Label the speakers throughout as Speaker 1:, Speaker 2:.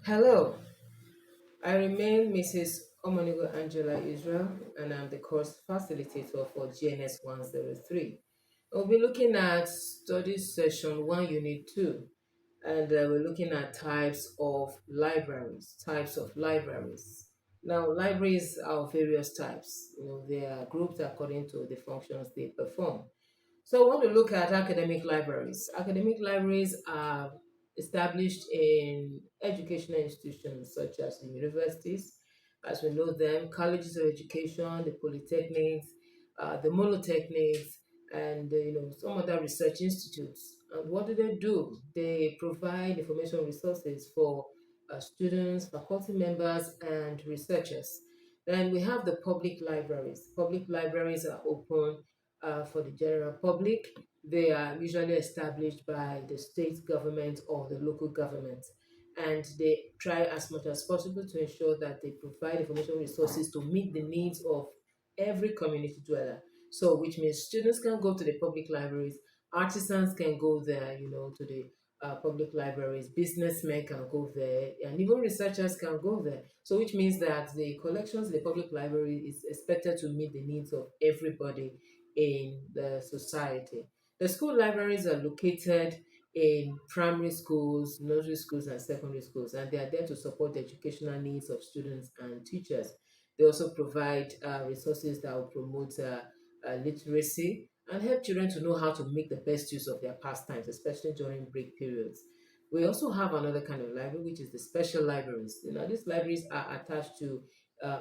Speaker 1: Hello, I remain Mrs. Omonigo Angela Israel, and I'm the course facilitator for GNS103. We'll be looking at study session 1, unit 2, and we're looking at types of libraries. Types of libraries. Now, libraries are of various types. They are grouped according to the functions they perform. So, I want to look at academic libraries. Academic libraries are established in educational institutions such as the universities, as we know them, colleges of education, the polytechnics, the monotechnics, and some other research institutes. And what do they do? They provide information resources for students, faculty members, and researchers. Then we have the public libraries. Public libraries are open for the general public. They are usually established by the state government or the local government. And they try as much as possible to ensure that they provide information resources to meet the needs of every community dweller. So, which means students can go to the public libraries, artisans can go there, to the public libraries, businessmen can go there, and even researchers can go there. So, which means that the collections in the public library is expected to meet the needs of everybody in the society. The school libraries are located in primary schools, nursery schools, and secondary schools, and they are there to support the educational needs of students and teachers. They also provide resources that will promote literacy and help children to know how to make the best use of their pastimes, especially during break periods. We also have another kind of library, which is the special libraries. These libraries are attached to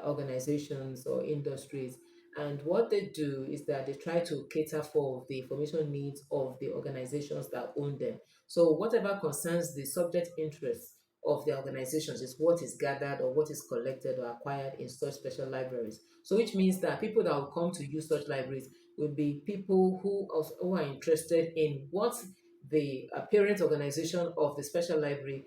Speaker 1: organizations or industries, and what they do is that they try to cater for the information needs of the organizations that own them. So, whatever concerns the subject interests of the organizations is what is gathered or what is collected or acquired in such special libraries. So, which means that people that will come to use such libraries will be people who are interested in what the parent organization of the special library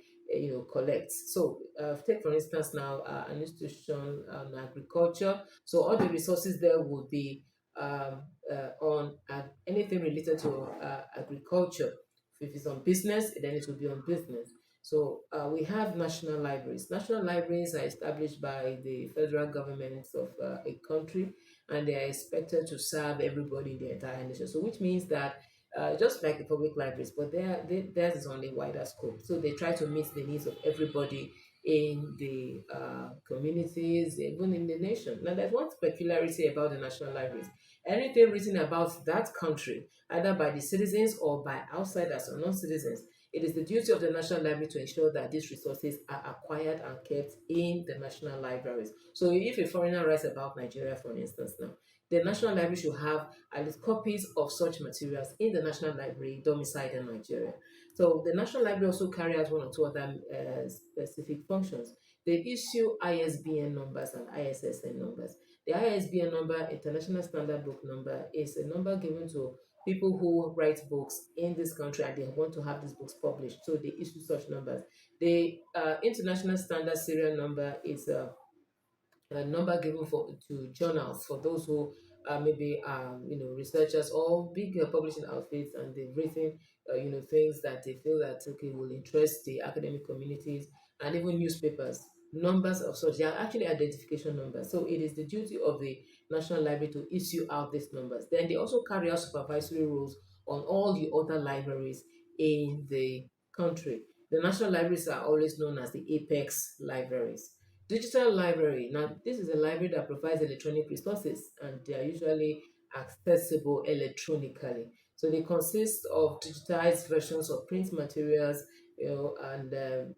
Speaker 1: collects. So take for instance now an institution on agriculture. So all the resources there would be on anything related to agriculture. If it's on business, then it will be on business. So we have national libraries. National libraries are established by the federal governments of a country, and they are expected to serve everybody in the entire nation. So, which means that just like the public libraries, but theirs is on a wider scope. So they try to meet the needs of everybody in the communities, even in the nation. Now, there's one peculiarity about the national libraries. Anything written about that country, either by the citizens or by outsiders or non-citizens, it is the duty of the National Library to ensure that these resources are acquired and kept in the national libraries. So if a foreigner writes about Nigeria, for instance, now, the National Library should have at least copies of such materials in the National Library domiciled in Nigeria. So the National Library also carry out one or two other specific functions. They issue ISBN numbers and ISSN numbers. The ISBN number, International Standard Book Number, is a number given to people who write books in this country and they want to have these books published. So they issue such numbers. The International Standard Serial Number is a number given for to journals for those who maybe researchers or big publishing outfits, and they've written things that they feel that okay will interest the academic communities and even newspapers. Numbers of such, they are actually identification numbers. So it is the duty of the National Library to issue out these numbers. Then they also carry out supervisory roles on all the other libraries in the country. The national libraries are always known as the apex libraries. Digital library. Now, this is a library that provides electronic resources and they are usually accessible electronically. So they consist of digitized versions of print materials, and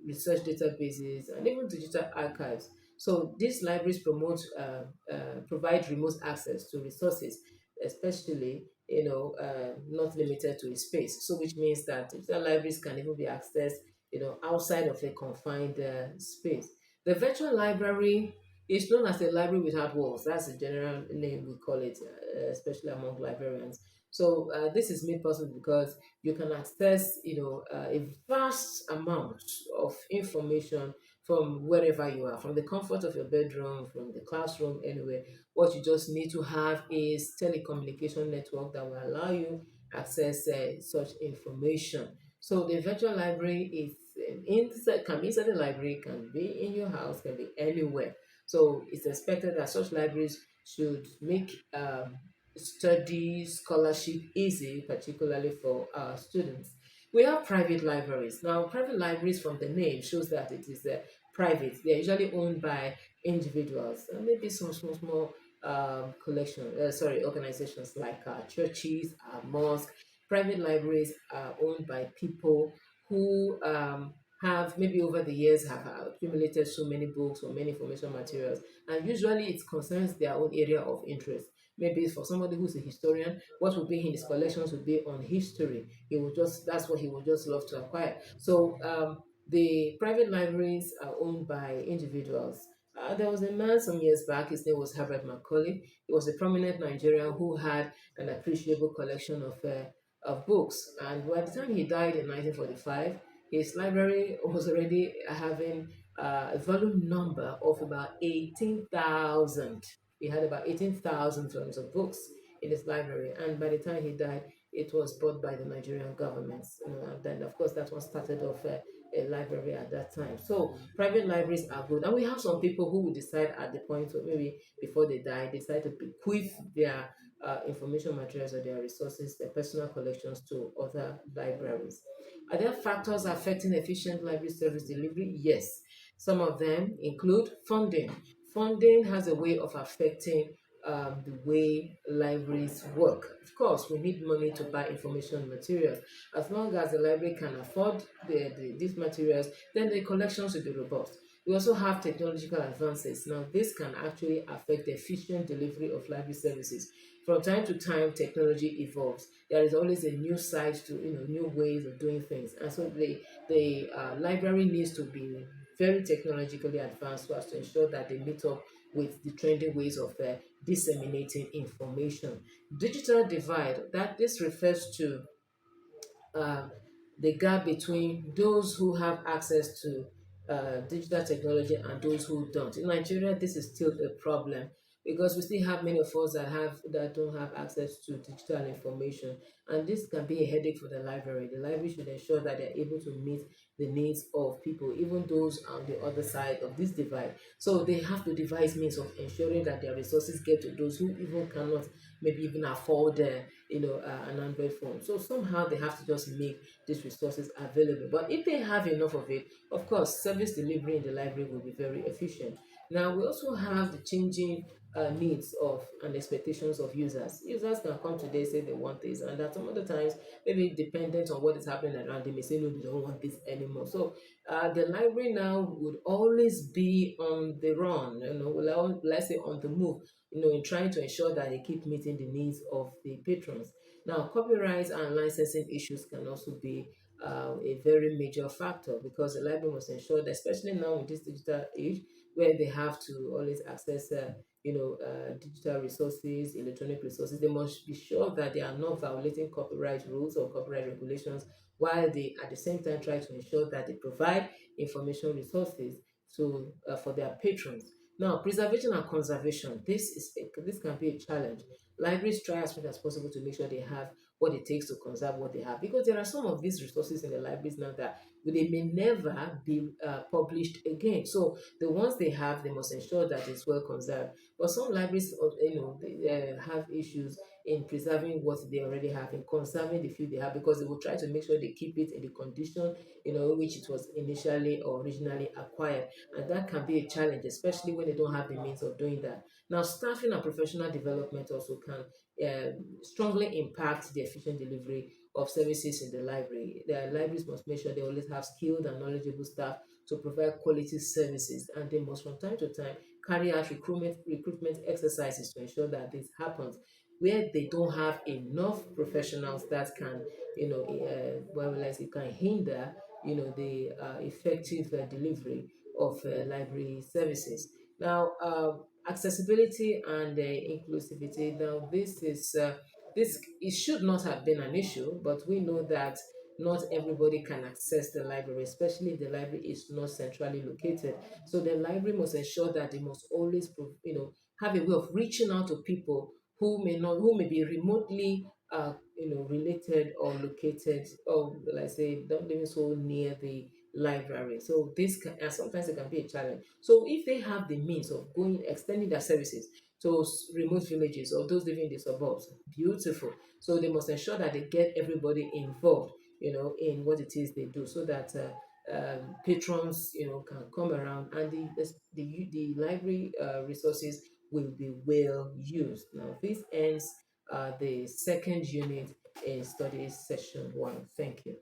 Speaker 1: research databases and even digital archives. So these libraries provide remote access to resources, especially not limited to a space. So which means that digital libraries can even be accessed outside of a confined space. The virtual library is known as a library without walls. That's the general name we call it, especially among librarians. So this is made possible because you can access, a vast amount of information from wherever you are, from the comfort of your bedroom, from the classroom, anywhere. What you just need to have is telecommunication network that will allow you access such information. So the virtual library is inside, can be inside the library, can be in your house, can be anywhere. So it's expected that such libraries should make study scholarship easy, particularly for our students. We have private libraries. Now, private libraries, from the name, shows that it is private. They're usually owned by individuals, maybe some small organizations like churches, mosques. Private libraries are owned by people who have maybe over the years have accumulated so many books or many information materials, and usually it concerns their own area of interest. Maybe for somebody who's a historian, what would be in his collections would be on history. He would just That's what he would just love to acquire. So the private libraries are owned by individuals. There was a man some years back, his name was Herbert Macaulay. He was a prominent Nigerian who had an appreciable collection of books. And by the time he died in 1945, his library was already having a volume number of about 18,000. He had about 18,000 volumes of books in his library. And by the time he died, it was bought by the Nigerian government. And then, of course, that one started off a library at that time. So private libraries are good. And we have some people who will decide at the point, or maybe before they die, decide to bequeath their information materials or their resources, their personal collections to other libraries. Are there factors affecting efficient library service delivery? Yes. Some of them include funding. Funding has a way of affecting the way libraries work. Of course, we need money to buy information materials. As long as the library can afford these materials, then the collections will be robust. We also have technological advances. Now, this can actually affect the efficient delivery of library services. From time to time, technology evolves. There is always a new side to new ways of doing things, and so the library needs to be very technologically advanced so as to ensure that they meet up with the trending ways of disseminating information. Digital divide, that this refers to uh, the gap between those who have access to digital technology and those who don't. In Nigeria, this is still a problem because we still have many of us that don't have access to digital information, and this can be a headache for the library. The library should ensure that they're able to meet the needs of people, even those on the other side of this divide. So they have to devise means of ensuring that their resources get to those who even cannot maybe even afford an Android phone. So somehow they have to just make these resources available. But if they have enough of it, of course, service delivery in the library will be very efficient. Now we also have the changing needs of and expectations of users. Users can come today say they want this, and that some other times maybe dependent on what is happening around, they may say no, they don't want this anymore. So the library now would always be on the run, let's say on the move, in trying to ensure that they keep meeting the needs of the patrons. Now, copyright and licensing issues can also be a very major factor because the library must ensure that, especially now in this digital age, where they have to always access, digital resources, electronic resources, they must be sure that they are not violating copyright rules or copyright regulations, while they at the same time try to ensure that they provide information resources for their patrons. Now, preservation and conservation. This can be a challenge. Libraries try as much as possible to make sure they have what it takes to conserve what they have, because there are some of these resources in the libraries now that they may never be published again. So the ones they have, they must ensure that it's well conserved. But some libraries, they have issues in preserving what they already have, in conserving the few they have, because they will try to make sure they keep it in the condition which it was initially or originally acquired, and that can be a challenge, especially when they don't have the means of doing that. Now, staffing and professional development also can strongly impact the efficient delivery of services in the library. The libraries must make sure they always have skilled and knowledgeable staff to provide quality services, and they must from time to time carry out recruitment exercises to ensure that this happens. Where they don't have enough professionals that can, it can hinder, the effective delivery of library services. Now, accessibility and inclusivity. Now, this it should not have been an issue, but we know that not everybody can access the library, especially if the library is not centrally located. So the library must ensure that they must always, have a way of reaching out to people who may be remotely, related or located, or let's say, not living so near the library. So this can, and sometimes it can be a challenge. So if they have the means of going extending their services to remote villages or those living in the suburbs, beautiful. So they must ensure that they get everybody involved, in what it is they do, so that patrons, can come around, and the library resources will be well used. Now, this ends the second unit in studies session one. Thank you.